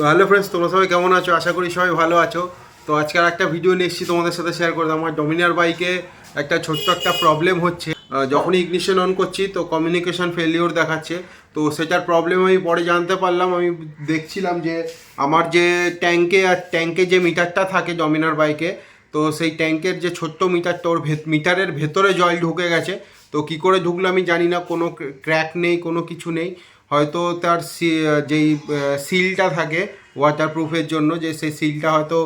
তো hello friends, তোমরা সবাই কেমন আছো? আশা করি সবাই ভালো আছো। তো আজকে আর একটা ভিডিও নিয়ে এসেছি তোমাদের সাথে শেয়ার করতে। আমার ডমিনার বাইকে একটা ছোট্ট একটা প্রবলেম হচ্ছে। যখনই ইগনিশন অন করছি তো কমিউনিকেশন ফেলিওর দেখাচ্ছে। তো সেটার প্রবলেম আমি পরে জানতে পারলাম। আমি দেখছিলাম যে আমার যে ট্যাঙ্কে যে মিটারটা থাকে ডমিনার বাইকে, তো সেই ট্যাঙ্কের যে ছোট্ট মিটারটা ওর মিটারের ভেতরে জল ঢুকে গেছে। তো কি করে ঢুকলো আমি জানি না, কোনো ক্র্যাক নেই, কোনো কিছু নেই। হয়তো তার যেই সিলটা থাকে ওয়াটারপ্রুফের জন্য, যে সেই সিলটা হয়তো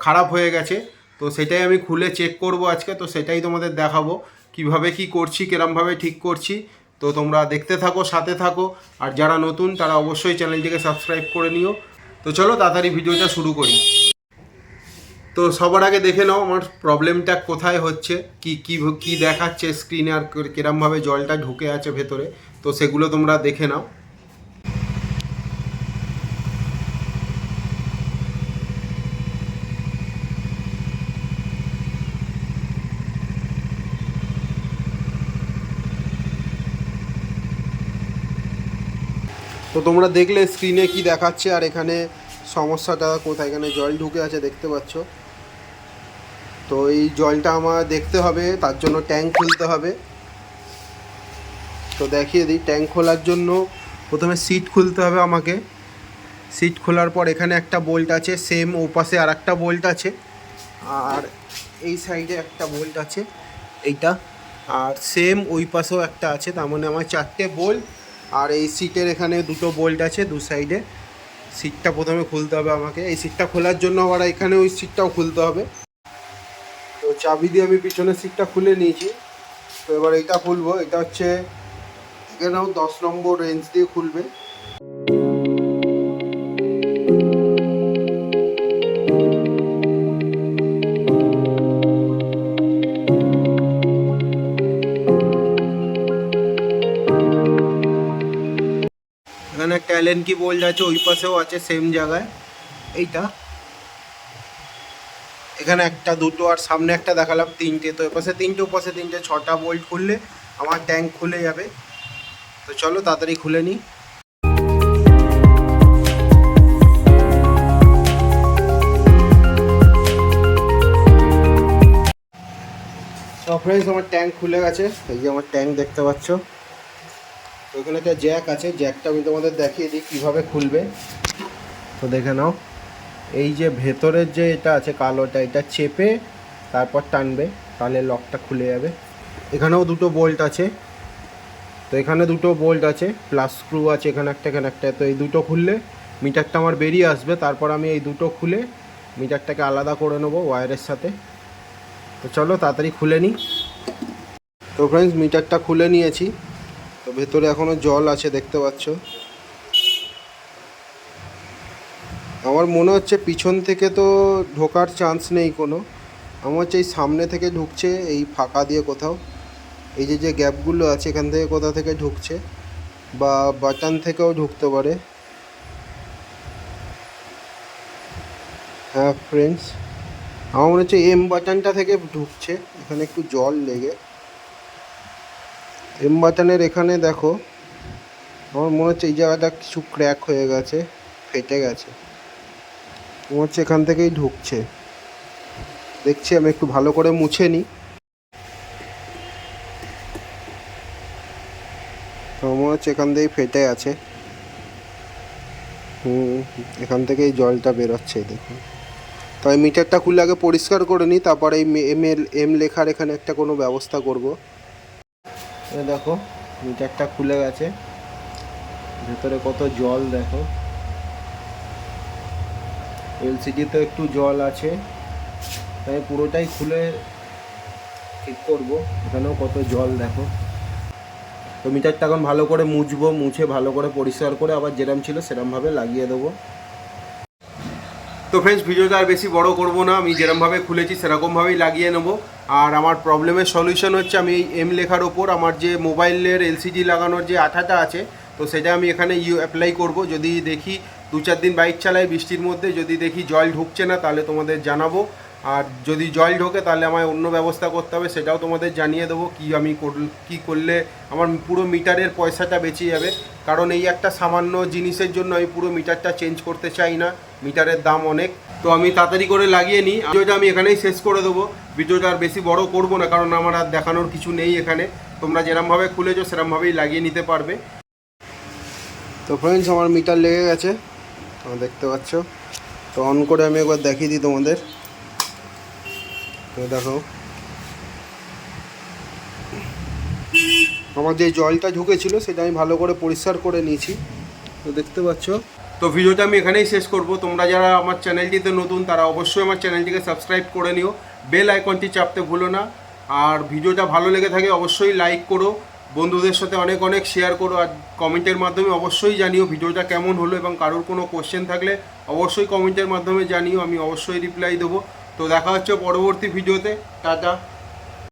খারাপ হয়ে গেছে। তো সেটাই আমি খুলে চেক করব আজকে। তো সেটাই তোমাদের দেখাবো কিভাবে কি করছি, কিরমভাবে ঠিক করছি। তো তোমরা দেখতে থাকো, সাথে থাকো। আর যারা নতুন তারা অবশ্যই চ্যানেলটিকে সাবস্ক্রাইব করে নিও। তো চলো তাড়াতাড়ি ভিডিওটা শুরু করি। তো সবার আগে দেখে নাও আমার প্রবলেমটা কোথায় হচ্ছে, কি কি কি দেখাচ্ছে স্ক্রিনে, আর কিরমভাবে জলটা ঢুকে আছে ভেতরে। তো সেগুলো তোমরা দেখে নাও। তো তোমরা দেখলে স্ক্রিনে কি দেখাচ্ছে, আর এখানে সমস্যাটা কোথায়। এখানে জল ঢুকে আছে দেখতে পাচ্ছ। তো এই জলটা আমার দেখতে হবে, তার জন্য ট্যাঙ্ক খুলতে হবে। তো দেখিয়ে দিই, ট্যাঙ্ক খোলার জন্য প্রথমে সিট খুলতে হবে আমাকে। সিট খোলার পর এখানে একটা বোল্ট আছে, সেম ও পাশে আর একটা বোল্ট আছে, আর এই সাইডে একটা বোল্ট আছে এইটা, আর সেম ওই পাশেও একটা আছে। তার মানে আমার চারটে বোল্ট। আর এই সিটের এখানে দুটো বোল্ট আছে দু সাইডে। সিটটা প্রথমে খুলতে হবে আমাকে। এই সিটটা খোলার জন্য আবার এখানে ওই সিটটাও খুলতে হবে। তো চাবি দিয়ে আমি পিছনের সিটটা খুলে নিয়েছি। তো এবার এটা খুলবো। এটা হচ্ছে এখানেও 10 নম্বর রেঞ্জ দিয়ে খুলবে। এখানে একটা অ্যালেন কি বোল্ট আছে, ওই পাশেও আছে সেম জায়গায় এইটা। এখানে একটা, দুটো, আর সামনে একটা দেখালাম, তিনটে। তো এপাশে তিনটে, ওপাশে তিনটে, 6টা বোল্ট খুললে আমার ট্যাঙ্ক খুলে যাবে। তো চলো তাড়াতাড়ি খুলে নিই। তো ফ্রেন্ডস, আমার ট্যাঙ্ক খুলে গেছে। এই যে আমার ট্যাঙ্ক দেখতে পাচ্ছ। তো এখানে একটা জ্যাক আছে, জ্যাকটা আমি তোমাদের দেখিয়ে দিই কীভাবে খুলবে। তো দেখে নাও, এই যে ভেতরের যে এটা আছে কালোটা, এটা চেপে তারপর টানবে, তাহলে লকটা খুলে যাবে। এখানেও দুটো বোল্ট আছে। তো এখানে দুটো বোল্ট আছে, প্লাস স্ক্রু আছে এখানে একটা, এখানে একটা। তো এই দুটো খুললে মিটারটা আমার বেরিয়ে আসবে। তারপর আমি এই দুটো খুলে মিটারটাকে আলাদা করে নেবো ওয়্যারের সাথে। তো চলো তাড়াতাড়ি খুলে নিই। তো ফ্রেন্ডস, মিটারটা খুলে নিয়েছি। তো ভেতরে এখনও জল আছে দেখতে পাচ্ছ। আমার মনে হচ্ছে পিছন থেকে তো ঢোকার চান্স নেই কোনো। আমার হচ্ছে এই সামনে থেকে ঢুকছে, এই ফাঁকা দিয়ে কোথাও। এই যে যে গ্যাপগুলো আছে এখান থেকে কোথা থেকে ঢুকছে, বা বাটন থেকেও ঢুকতে পারে। হ্যাঁ ফ্রেন্ডস, আমার মনে হচ্ছে এম বাটনটা থেকে ঢুকছে। এখানে একটু জল লেগে, এম বাটনের এখানে দেখো, আমার মনে হচ্ছে এই জায়গাটা কিছু ক্র্যাক হয়ে গেছে, ফেটে গেছে। মনে হচ্ছে এখান থেকেই ঢুকছে। দেখছি, আমি একটু ভালো করে মুছে নিই। তো মনে হচ্ছে এখান থেকেই ফেটে আছে। এখান থেকেই জলটা বেরোচ্ছে দেখুন। তো এই মিটারটা খুলে আগে পরিষ্কার করে নিই, তারপরে এই এম লেখার এখানে একটা কোনো ব্যবস্থা করব। দেখো, মিটারটা খুলে গেছে, ভেতরে কত জল দেখো। এলসিডিতে একটু জল আছে, তাই পুরোটাই খুলে ঠিক করব। এখানেও কত জল দেখো। তো মিটারটা এখন ভালো করে মুছবো, মুছে ভালো করে পরিষ্কার করে আবার যেরম ছিল সেরমভাবে লাগিয়ে দেবো। তো ফ্রেন্ডস, ভিডিওটা আর বেশি বড় করব না। আমি যেরকমভাবে খুলেছি সেরকমভাবেই লাগিয়ে নেবো। আর আমার প্রবলেমের সলিউশন হচ্ছে, আমি এই এম লেখার ওপর আমার যে মোবাইলের এলসিডি লাগানোর যে আঠাটা আছে, তো সেটা আমি এখানে অ্যাপ্লাই করব। যদি দেখি 2-4 দিন বাইক চালাই বৃষ্টির মধ্যে, যদি দেখি জল ঢুকছে না, তাহলে তোমাদের জানাবো। আর যদি জল ঢোকে তাহলে আমায় অন্য ব্যবস্থা করতে হবে, সেটাও তোমাদের জানিয়ে দেবো কী করলে আমার পুরো মিটারের পয়সাটা বেঁচে যাবে। কারণ এই একটা সামান্য জিনিসের জন্য আমি পুরো মিটারটা চেঞ্জ করতে চাই না, মিটারের দাম অনেক। তো আমি তাড়াতাড়ি করে লাগিয়ে নিই, ভিডিওটা আমি এখানেই শেষ করে দেবো। ভিডিওটা আর বেশি বড় করব না, কারণ আমার আর দেখানোর কিছু নেই এখানে। তোমরা যেরমভাবে খুলেছো সেরমভাবেই লাগিয়ে নিতে পারবে। তো ফ্রেন্ডস, আমার মিটার লেগে গেছে, তোমরা দেখতে পাচ্ছ। তো অন করে আমি একবার দেখিয়ে দিই তোমাদের। তো দেখো আমার যে জলটা ঢুকেছিল সেটা আমি ভালো করে পরিষ্কার করে নিয়েছি, তো দেখতে পাচ্ছ। তো ভিডিওটা আমি এখানেই শেষ করব। তোমরা যারা আমার চ্যানেলটিতে নতুন তারা অবশ্যই আমার চ্যানেলটিকে সাবস্ক্রাইব করে নিও, বেল আইকনটি চাপতে ভুলো না। আর ভিডিওটা ভালো লেগে থাকে অবশ্যই লাইক করো, বন্ধুদের সাথে অনেক অনেক শেয়ার করো, আর কমেন্টের মাধ্যমে অবশ্যই জানিও ভিডিওটা কেমন হলো, এবং কারোর কোনো কোশ্চেন থাকলে অবশ্যই কমেন্টের মাধ্যমে জানিও, আমি অবশ্যই রিপ্লাই দেবো। তো দেখা হচ্ছে পরবর্তী ভিডিওতে। টাটা।